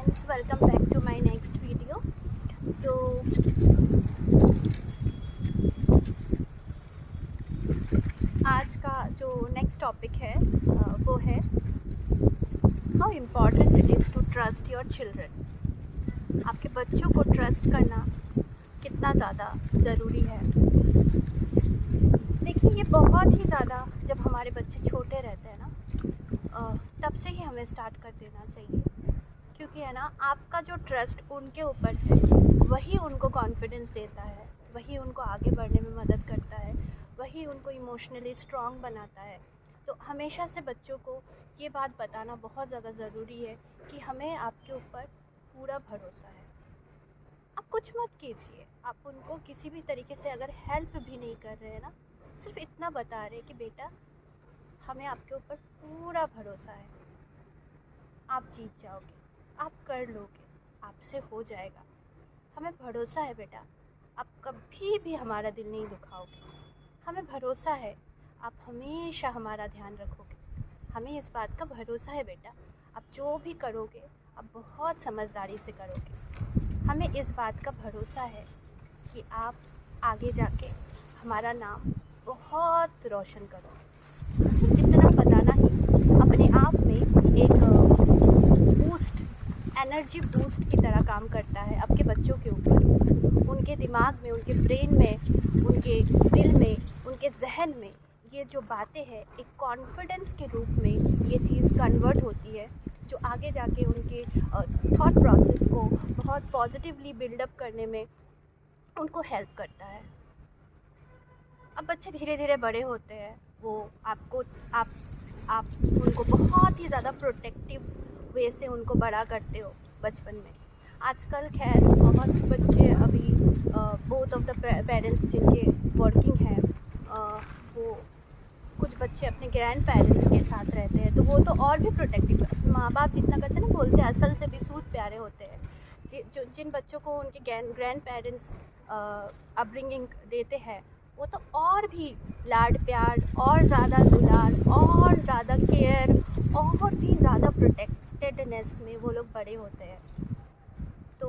Friends, welcome back to my next video. तो आज का जो नेक्स्ट टॉपिक है वो है how important it is to trust your children. आपके बच्चों को ट्रस्ट करना कितना ज़्यादा ज़रूरी है। देखिए, ये बहुत ही ज़्यादा जब हमारे बच्चे छोटे रहते हैं ना, तब से ही हमें स्टार्ट कर देना चाहिए, क्योंकि है ना, आपका जो ट्रस्ट उनके ऊपर है वही उनको कॉन्फिडेंस देता है, वही उनको आगे बढ़ने में मदद करता है, वही उनको इमोशनली स्ट्रॉन्ग बनाता है। तो हमेशा से बच्चों को ये बात बताना बहुत ज़्यादा ज़रूरी है कि हमें आपके ऊपर पूरा भरोसा है। आप कुछ मत कीजिए, आप उनको किसी भी तरीके से अगर हेल्प भी नहीं कर रहे हैं ना, सिर्फ इतना बता रहे कि बेटा हमें आपके ऊपर पूरा भरोसा है, आप जीत जाओगे, आप कर लोगे, आपसे हो जाएगा, हमें भरोसा है बेटा, आप कभी भी हमारा दिल नहीं दुखाओगे, हमें भरोसा है आप हमेशा हमारा ध्यान रखोगे, हमें इस बात का भरोसा है बेटा, आप जो भी करोगे आप बहुत समझदारी से करोगे, हमें इस बात का भरोसा है कि आप आगे जाके हमारा नाम बहुत रोशन करोगे। सिर्फ इतना बताना ही अपने आप में एक बूस्ट, एनर्जी बूस्ट की तरह काम करता है आपके बच्चों के ऊपर। उनके दिमाग में, उनके ब्रेन में, उनके दिल में, उनके जहन में ये जो बातें हैं एक कॉन्फिडेंस के रूप में ये चीज़ कन्वर्ट होती है, जो आगे जाके उनके थॉट प्रोसेस को बहुत पॉजिटिवली बिल्डअप करने में उनको हेल्प करता है। अब बच्चे धीरे धीरे बड़े होते हैं, वो आप उनको बहुत ही ज़्यादा प्रोटेक्टिव वे से उनको बड़ा करते हो बचपन में। आजकल खैर बहुत बच्चे अभी बोथ ऑफ द पेरेंट्स जिनके वर्किंग हैं, वो कुछ बच्चे अपने ग्रैंड पेरेंट्स के साथ रहते हैं, तो वो तो और भी प्रोटेक्टिव है। माँ बाप जितना करते हैं ना, बोलते हैं असल से भी सूद प्यारे होते हैं। जिन बच्चों को उनके ग्रैंड पेरेंट्स अपब्रिंगिंग देते हैं, वो तो और भी लाड प्यार और ज़्यादा दुलार और ज़्यादा केयर और भी ज़्यादा प्रोटेक्टेडनेस में वो लोग बड़े होते हैं। तो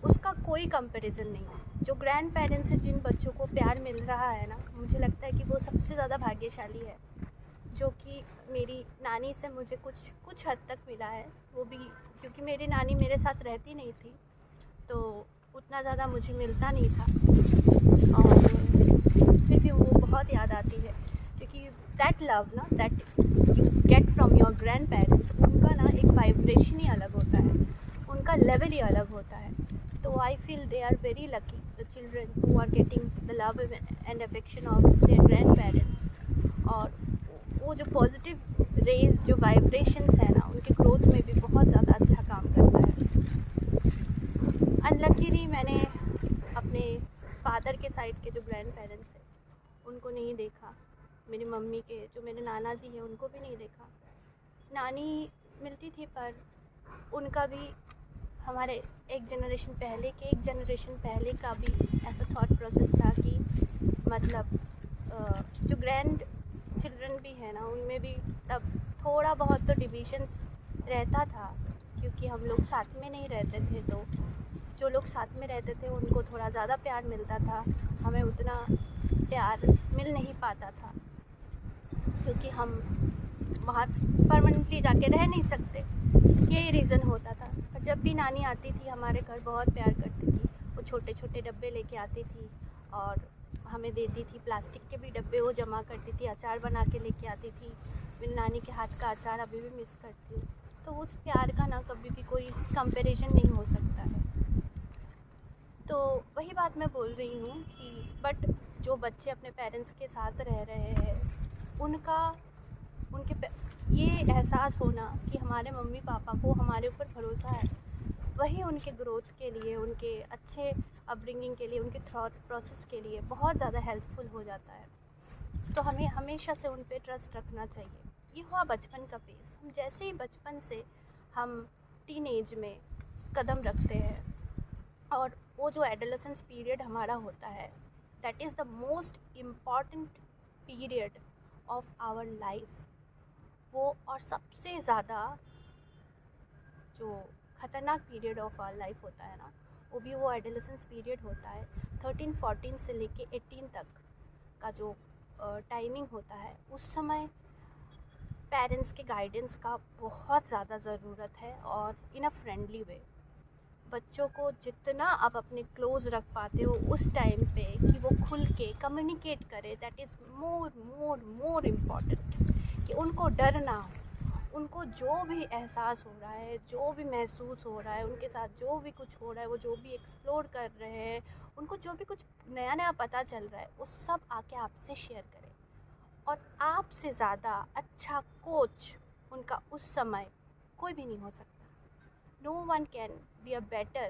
उसका कोई कंपैरिजन नहीं है। जो ग्रैंड पेरेंट्स से जिन बच्चों को प्यार मिल रहा है ना, मुझे लगता है कि वो सबसे ज़्यादा भाग्यशाली है। जो कि मेरी नानी से मुझे कुछ हद तक मिला है, वो भी क्योंकि मेरी नानी मेरे साथ रहती नहीं थी, तो उतना ज़्यादा मुझे मिलता नहीं था, और फिर भी वो बहुत याद आती है, क्योंकि दैट लव ना, that you get from your grand parents, उनका ना एक वाइब्रेशन ही अलग होता है, उनका लेवल ही अलग होता है। तो I feel they are very lucky, the children who are getting the love and affection of their grandparents. और वो जो पॉजिटिव रेज, जो वाइब्रेशंस है ना, उनके ग्रोथ में भी बहुत ज़्यादा अच्छा काम करता है। अनलकीली मैंने अपने फादर के साइड के जो ग्रैंड पेरेंट्स हैं उनको नहीं देखा, मेरी मम्मी के जो मेरे नाना जी हैं उनको भी नहीं देखा। नानी मिलती थी, पर उनका भी हमारे एक जनरेशन पहले का भी ऐसा थॉट प्रोसेस था कि मतलब जो ग्रैंड चिल्ड्रन भी है ना, उनमें भी तब थोड़ा बहुत तो डिविजन्स रहता था, क्योंकि हम लोग साथ में नहीं रहते थे। तो जो लोग साथ में रहते थे उनको थोड़ा ज़्यादा प्यार मिलता था, हमें उतना प्यार मिल नहीं पाता था, क्योंकि हम वहाँ परमानेंटली जाके रह नहीं सकते, यही रीज़न होता था। पर जब भी नानी आती थी हमारे घर, बहुत प्यार करती थी। वो छोटे छोटे डब्बे लेके आती थी और हमें देती थी, प्लास्टिक के भी डब्बे वो जमा करती थी, अचार बना के लेके आती थी। मेरी नानी के हाथ का अचार अभी भी मिस करती हूँ। तो उस प्यार का ना कभी भी कोई कंपैरिजन नहीं हो सकता है। तो वही बात मैं बोल रही हूँ कि बट जो बच्चे अपने पेरेंट्स के साथ रह रहे हैं, उनके ये एहसास होना कि हमारे मम्मी पापा को हमारे ऊपर भरोसा है, वही उनके ग्रोथ के लिए, उनके अच्छे अपब्रिंगिंग के लिए, उनके थॉट प्रोसेस के लिए बहुत ज़्यादा हेल्पफुल हो जाता है। तो हमें हमेशा से उन पे ट्रस्ट रखना चाहिए। ये हुआ बचपन का फेज़। हम जैसे ही बचपन से हम टीन एज में कदम रखते हैं, और वो जो एडोलेसेंस पीरियड हमारा होता है, that is the most important period of our life. वो और सबसे ज़्यादा जो ख़तरनाक पीरियड ऑफ आवर लाइफ होता है ना, वो एडोलेसेंस पीरियड होता है 13-14 से लेके 18 तक का जो टाइमिंग होता है, उस समय पेरेंट्स के गाइडेंस का बहुत ज़्यादा ज़रूरत है और इन अ फ्रेंडली वे। बच्चों को जितना आप अपने क्लोज रख पाते हो उस टाइम पे कि वो खुल के कम्युनिकेट करे, दैट इज़ मोर इम्पॉर्टेंट। कि उनको डर ना हो, उनको जो भी एहसास हो रहा है, जो भी महसूस हो रहा है, उनके साथ जो भी कुछ हो रहा है, वो जो भी एक्सप्लोर कर रहे हैं, उनको जो भी कुछ नया नया पता चल रहा है, वो सब आके आपसे शेयर करें। और आपसे ज़्यादा अच्छा कोच उनका उस समय कोई भी नहीं हो सकता। No one can be a better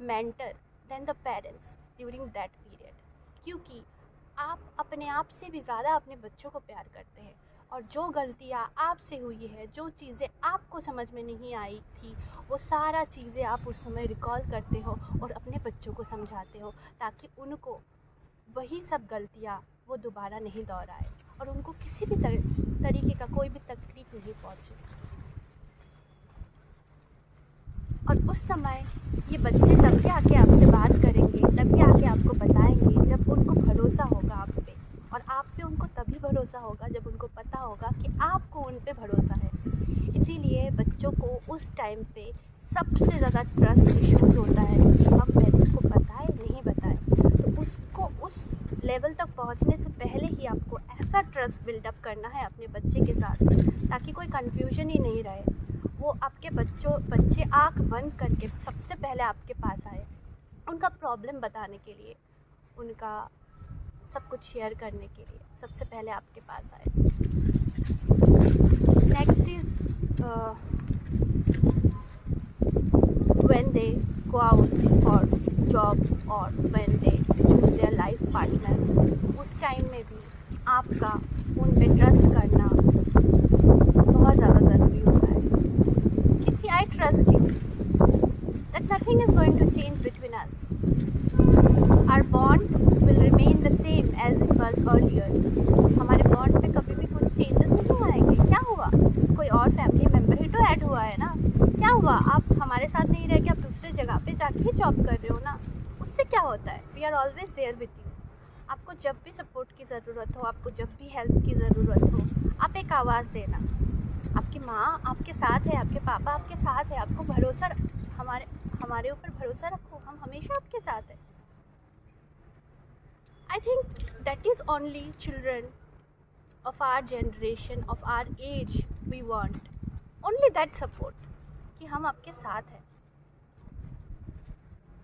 mentor than the parents during that period, क्योंकि आप अपने आप से भी ज़्यादा अपने बच्चों को प्यार करते हैं, और जो गलतियाँ आपसे हुई है, जो चीज़ें आपको समझ में नहीं आई थी, वो सारा चीज़ें आप उस समय रिकॉल करते हो और अपने बच्चों को समझाते हो, ताकि उनको वही सब गलतियाँ वो दोबारा नहीं दोहराए और उनको किसी भी तरीके का कोई भी तकलीफ नहीं पहुँचे। और उस समय ये बच्चे तब भी आके आपसे बात करेंगे, तब भी आके आपको बताएंगे जब उनको भरोसा होगा आप पे, और आप पे उनको तभी भरोसा होगा जब उनको पता होगा कि आपको उन पे भरोसा है। इसीलिए बच्चों को उस टाइम पे सबसे ज़्यादा ट्रस्ट इश्यूज़ होता है कि हम पेरेंट्स को बताएं नहीं बताएं। तो उसको उस लेवल तक पहुंचने से पहले ही आपको ऐसा ट्रस्ट बिल्डअप करना है अपने बच्चे के साथ, ताकि कोई कन्फ्यूजन ही नहीं रहे। वो आपके बच्चे आँख बंद करके सबसे पहले आपके पास आए, उनका प्रॉब्लम बताने के लिए, उनका सब कुछ शेयर करने के लिए सबसे पहले आपके पास आए। Next is when they go out for job or when they choose their life partner, उस टाइम में भी आपका उन पे ट्रस्ट करना बहुत ज़्यादा ज़रूरी होता है। किसी I trust you that nothing is going to change between us. Our bond will remain the same as it was earlier. हमारे बॉन्ड पे कभी भी कुछ चेंजेस नहीं आएंगे। क्या हुआ, कोई और फैमिली मेम्बर ही तो ऐड हुआ है ना, क्या हुआ, आप हमारे साथ नहीं रह के आप दूसरे जगह पे जाके ही जॉब कर रहे हो ना, उससे क्या होता है। We are always there with you. आपको जब भी सपोर्ट की ज़रूरत हो, आपको जब भी हेल्प की ज़रूरत हो, आप एक आवाज़ देना। आपकी माँ आपके साथ है, आपके पापा आपके साथ है, आपको भरोसा, हमारे ऊपर भरोसा रखो, हम हमेशा आपके साथ हैं। I think that is only children of our generation, of our age, we want only that support, कि हम आपके साथ हैं।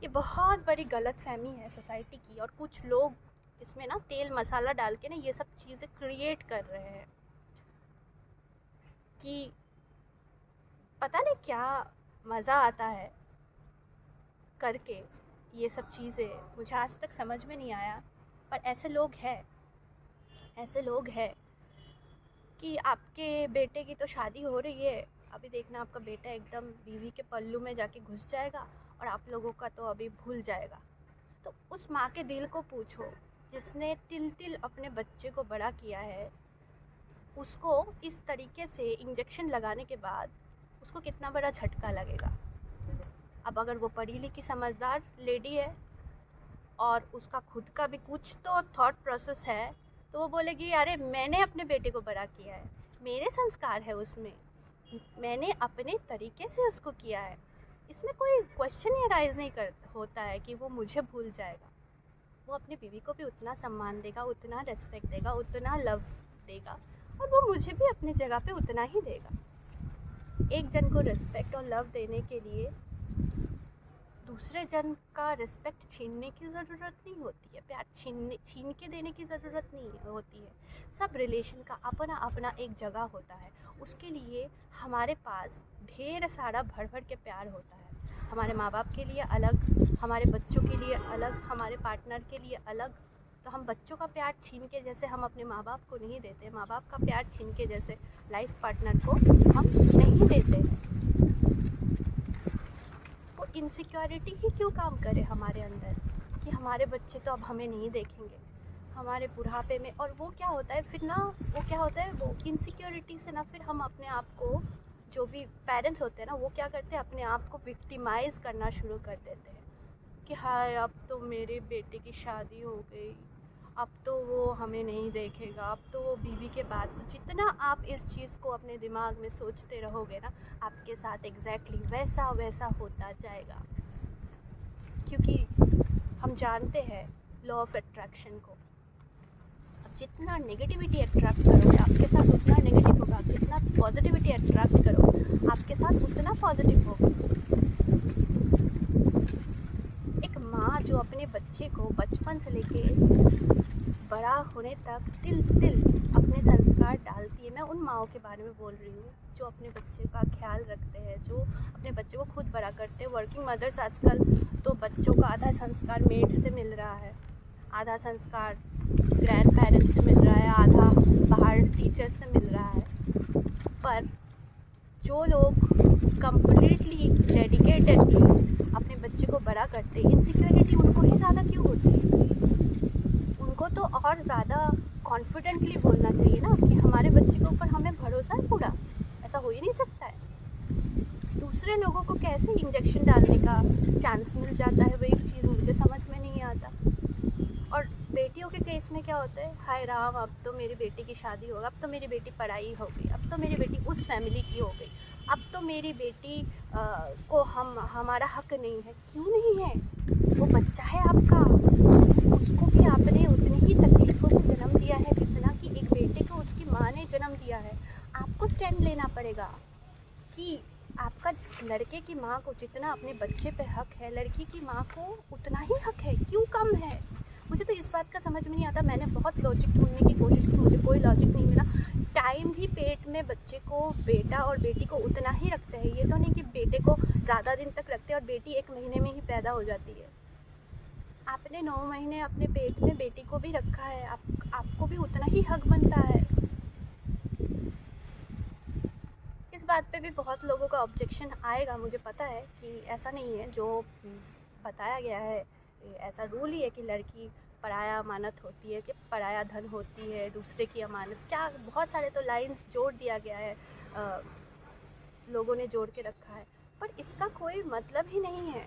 ये बहुत बड़ी गलतफहमी है सोसाइटी की, और कुछ लोग इसमें ना तेल मसाला डाल के ना ये सब चीज़ें क्रिएट कर रहे हैं कि पता नहीं क्या मज़ा आता है करके ये सब चीज़ें। मुझे आज तक समझ में नहीं आया, पर ऐसे लोग हैं कि आपके बेटे की तो शादी हो रही है, अभी देखना आपका बेटा एकदम बीवी के पल्लू में जाके घुस जाएगा और आप लोगों का तो अभी भूल जाएगा। तो उस माँ के दिल को पूछो जिसने तिल तिल अपने बच्चे को बड़ा किया है, उसको इस तरीके से इंजेक्शन लगाने के बाद उसको कितना बड़ा झटका लगेगा। अब अगर वो पढ़ी लिखी समझदार लेडी है और उसका खुद का भी कुछ तो थॉट प्रोसेस है, तो वो बोलेगी अरे मैंने अपने बेटे को बड़ा किया है, मेरे संस्कार है उसमें, मैंने अपने तरीके से उसको किया है, इसमें कोई क्वेश्चन ही राइज नहीं होता है कि वो मुझे भूल जाएगा। वो अपनी बीवी को भी उतना सम्मान देगा, उतना रेस्पेक्ट देगा, उतना लव देगा, और वो मुझे भी अपनी जगह पे उतना ही देगा। एक जन को रेस्पेक्ट और लव देने के लिए दूसरे जन का रिस्पेक्ट छीनने की ज़रूरत नहीं होती है, प्यार छीन के देने की ज़रूरत नहीं होती है। सब रिलेशन का अपना अपना एक जगह होता है, उसके लिए हमारे पास ढेर सारा भर भर के प्यार होता है। हमारे माँ बाप के लिए अलग, हमारे बच्चों के लिए अलग, हमारे पार्टनर के लिए अलग। तो हम बच्चों का प्यार छीन के जैसे हम अपने माँ बाप को नहीं देते, माँ बाप का प्यार छीन के जैसे लाइफ पार्टनर को हम नहीं देते हैं। वो इनसिक्योरिटी ही क्यों काम करे हमारे अंदर कि हमारे बच्चे तो अब हमें नहीं देखेंगे हमारे बुढ़ापे में। और वो क्या होता है फिर ना, वो इनसिक्योरिटी से ना फिर हम अपने आप को जो भी पेरेंट्स होते हैं ना, वो क्या करते हैं, अपने आप को विक्टिमाइज़ करना शुरू कर देते हैं कि हाय अब तो मेरे बेटे की शादी हो गई, अब तो वो हमें नहीं देखेगा, अब तो वो बीवी के बाद। जितना आप इस चीज़ को अपने दिमाग में सोचते रहोगे ना, आपके साथ एग्जैक्टली वैसा वैसा होता जाएगा। क्योंकि हम जानते हैं लॉ ऑफ अट्रैक्शन को। जितना नेगेटिविटी अट्रैक्ट करोगे आपके साथ उतना नेगेटिव होगा, जितना पॉजिटिविटी अट्रैक्ट करोगे आपके साथ उतना पॉजिटिव होगा। एक माँ जो अपने बच्चे को बचपन से लेके बड़ा होने तक तिल तिल अपने संस्कार डालती है, मैं उन माँओं के बारे में बोल रही हूँ जो अपने बच्चे का ख्याल रखते हैं, जो अपने बच्चे को खुद बड़ा करते हैं। वर्किंग मदर्स आजकल तो बच्चों का आधा संस्कार मेड से मिल रहा है, आधा संस्कार ग्रैंड पेरेंट्स से मिल रहा है, आधा बाहर टीचर से मिल रहा है। पर जो लोग कम्प्लीटली डेडिकेटेडली अपने बच्चे को बड़ा करते हैं, इनसिक्योरिटी उनको ही ज़्यादा क्यों होती है? उनको तो और ज़्यादा कॉन्फिडेंटली बोलना चाहिए ना कि हमारे बच्चे के ऊपर हमें भरोसा है पूरा। ऐसा हो ही नहीं सकता है। दूसरे लोगों को कैसे इंजेक्शन डालने का चांस मिल जाता है, वही चीज़ मुझे समझ में नहीं आता। और बेटियों के केस में क्या होता है, हाय राम अब तो मेरी बेटी की शादी होगा, अब तो मेरी बेटी पढ़ाई हो गई, अब तो मेरी बेटी उस फैमिली की हो गई, अब तो मेरी बेटी को हमारा हक नहीं है। क्यों नहीं है? वो बच्चा है आपका, उसको भी आपने उतनी ही तकलीफ़ों से जन्म दिया है जितना कि एक बेटे को उसकी माँ ने जन्म दिया है। आपको स्टैंड लेना पड़ेगा कि आपका लड़के की माँ को जितना अपने बच्चे पे हक है, लड़की की माँ को उतना ही हक है। क्यों कम है? मुझे तो इस बात का समझ में नहीं आता। मैंने बहुत लॉजिक ढूंढने की कोशिश की, मुझे कोई लॉजिक नहीं मिला। टाइम भी पेट में बच्चे को, बेटा और बेटी को उतना ही रखते हैं। ये तो नहीं कि बेटे को ज़्यादा दिन तक रखते हैं और बेटी 1 महीने में ही पैदा हो जाती है। आपने 9 महीने अपने पेट में बेटी को भी रखा है, आपको भी उतना ही हक बनता है। इस बात पे भी बहुत लोगों का ऑब्जेक्शन आएगा, मुझे पता है कि ऐसा नहीं है जो बताया गया है। ऐसा रूल ही है कि लड़की पराया अमानत होती है, कि पराया धन होती है, दूसरे की अमानत, क्या बहुत सारे तो लाइंस जोड़ दिया गया है, लोगों ने जोड़ के रखा है। पर इसका कोई मतलब ही नहीं है।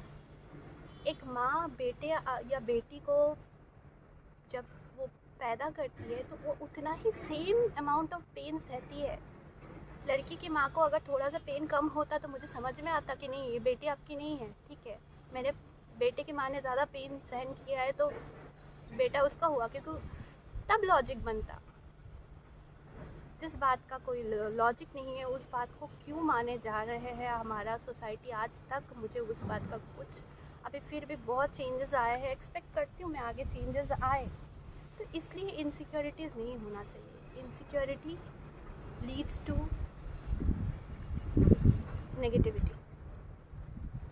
एक माँ बेटे या बेटी को जब वो पैदा करती है तो वो उतना ही सेम अमाउंट ऑफ पेन सहती है। लड़की की माँ को अगर थोड़ा सा पेन कम होता तो मुझे समझ में आता कि नहीं, ये बेटी आपकी नहीं है, ठीक है, मेरे बेटे की माँ ने ज़्यादा पेन सहन किया है तो बेटा उसका हुआ, क्योंकि तब लॉजिक बनता। जिस बात का कोई लॉजिक नहीं है उस बात को क्यों माने जा रहे हैं हमारा सोसाइटी आज तक, मुझे उस बात का कुछ अभी फिर भी बहुत चेंजेस आए हैं। एक्सपेक्ट करती हूँ मैं आगे चेंजेस आए, तो इसलिए इनसिक्योरिटीज़ नहीं होना चाहिए। इनसिक्योरिटी लीड्स टू नेगेटिविटी,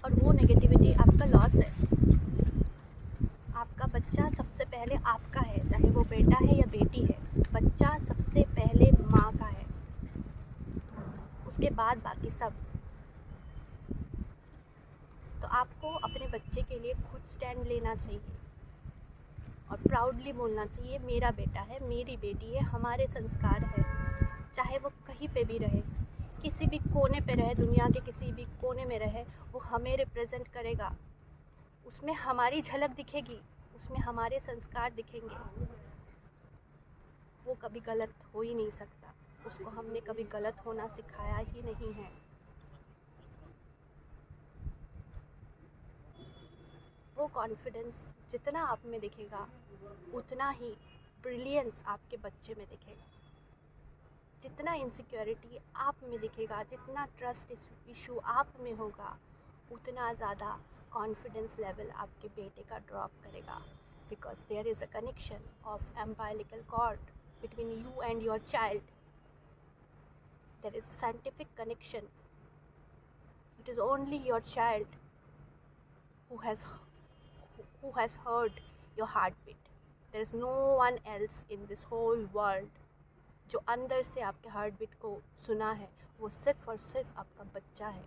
और वो नेगेटिविटी आपका लॉस है। आपका बच्चा सबसे पहले आपका है, चाहे वो बेटा है या बेटी है, बच्चा सबसे पहले माँ का है, उसके बाद बाकी सब। तो आपको अपने बच्चे के लिए खुद स्टैंड लेना चाहिए और प्राउडली बोलना चाहिए, मेरा बेटा है, मेरी बेटी है, हमारे संस्कार है। चाहे वो कहीं पे भी रहे, किसी भी कोने पे रहे, दुनिया के किसी भी कोने में रहे, वो हमें रिप्रेजेंट करेगा। उसमें हमारी झलक दिखेगी, उसमें हमारे संस्कार दिखेंगे। वो कभी गलत हो ही नहीं सकता, उसको हमने कभी गलत होना सिखाया ही नहीं है। वो कॉन्फिडेंस जितना आप में दिखेगा उतना ही ब्रिलियंस आपके बच्चे में दिखेगा। जितना इनसिक्योरिटी आप में दिखेगा, जितना ट्रस्ट इशू आप में होगा, उतना ज़्यादा कॉन्फिडेंस लेवल आपके बेटे का ड्रॉप करेगा। Because there is a connection of umbilical cord between you and your child. There is a scientific connection. It is only your child who has heard your heartbeat. There is no one else in this whole world जो अंदर से आपके heartbeat को सुना है, वो सिर्फ और सिर्फ आपका बच्चा है।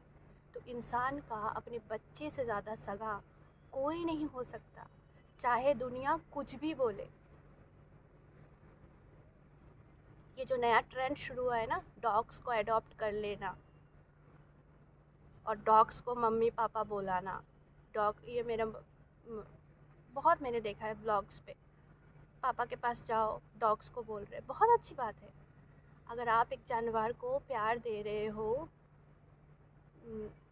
तो इंसान का अपने बच्चे से ज़्यादा सगा कोई नहीं हो सकता, चाहे दुनिया कुछ भी बोले। ये जो नया ट्रेंड शुरू हुआ है ना, डॉग्स को अडॉप्ट कर लेना, और डॉग्स को मम्मी पापा बुलाना। डॉग ये मेरा बहुत मैंने देखा है व्लॉग्स पे, पापा के पास जाओ डॉग्स को बोल रहे, बहुत अच्छी बात है। अगर आप एक जानवर को प्यार दे रहे हो,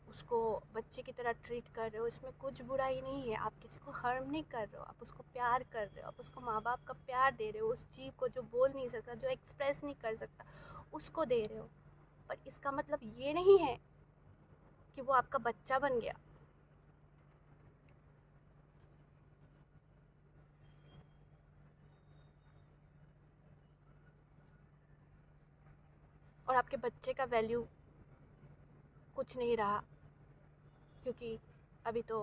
उसको बच्चे की तरह ट्रीट कर रहे हो, इसमें कुछ बुराई नहीं है। आप किसी को हार्म नहीं कर रहे हो, आप उसको प्यार कर रहे हो, आप उसको माँ बाप का प्यार दे रहे हो। उस जीव को जो बोल नहीं सकता, जो एक्सप्रेस नहीं कर सकता, उसको दे रहे हो। पर इसका मतलब ये नहीं है कि वो आपका बच्चा बन गया। और आपके बच्चे का वैल्यू कुछ नहीं रहा, क्योंकि अभी तो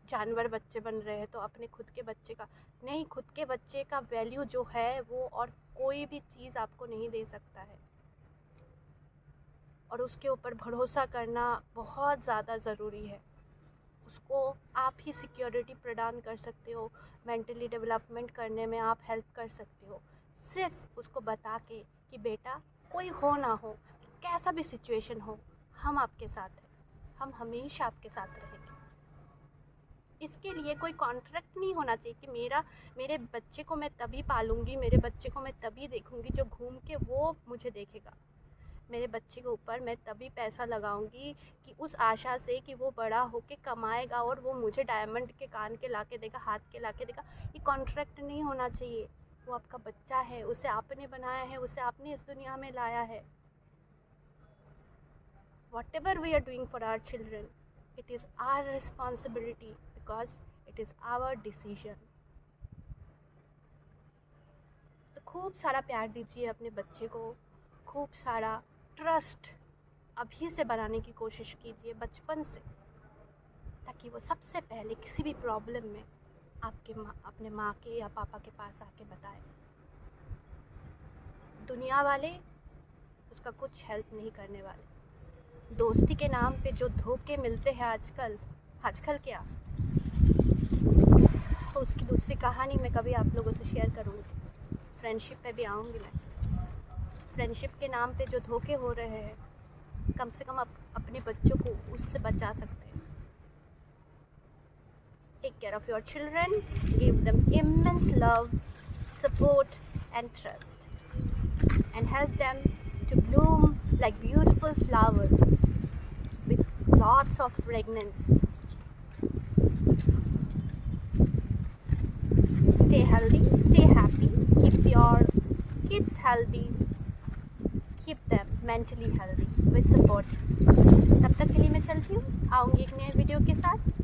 जानवर बच्चे बन रहे हैं, तो अपने खुद के बच्चे का नहीं, खुद के बच्चे का वैल्यू जो है वो और कोई भी चीज़ आपको नहीं दे सकता है। और उसके ऊपर भरोसा करना बहुत ज़्यादा ज़रूरी है। उसको आप ही सिक्योरिटी प्रदान कर सकते हो, मेंटली डेवलपमेंट करने में आप हेल्प कर सकते हो, सिर्फ उसको बता के कि बेटा कोई हो ना हो, कैसा भी सिचुएशन हो, हम आपके साथ हैं, हम हमेशा आपके साथ रहेंगे। इसके लिए कोई कॉन्ट्रैक्ट नहीं होना चाहिए कि मेरे बच्चे को मैं तभी पालूंगी, मेरे बच्चे को मैं तभी देखूंगी जो घूम के वो मुझे देखेगा, मेरे बच्चे के ऊपर मैं तभी पैसा लगाऊंगी कि उस आशा से कि वो बड़ा होके कमाएगा और वो मुझे डायमंड के कान के ला के देगा, हाथ के ला के देगा। ये कॉन्ट्रैक्ट नहीं होना चाहिए। वो आपका बच्चा है, उसे आपने बनाया है, उसे आपने इस दुनिया में लाया है। Whatever we are doing for our children, it is our responsibility because it is our decision. तो खूब सारा प्यार दीजिए अपने बच्चे को, खूब सारा ट्रस्ट अभी से बनाने की कोशिश कीजिए बचपन से, ताकि वो सबसे पहले किसी भी प्रॉब्लम में अपने माँ के या पापा के पास आके बताए। दुनिया वाले उसका कुछ हेल्प नहीं करने वाले। दोस्ती के नाम पे जो धोखे मिलते हैं आजकल क्या, तो उसकी दूसरी कहानी मैं कभी आप लोगों से शेयर करूँगी। फ्रेंडशिप पे भी आऊँगी मैं। फ्रेंडशिप के नाम पे जो धोखे हो रहे हैं, कम से कम अपने बच्चों को उससे बचा सकते हैं। Take care of your children, give them immense love, support and trust, and help them to bloom like beautiful flowers with lots of fragrance. Stay healthy, stay happy, keep your kids healthy, keep them mentally healthy with support. तब तक के लिए मैं चलती हूँ, आऊँगी एक नए वीडियो के साथ।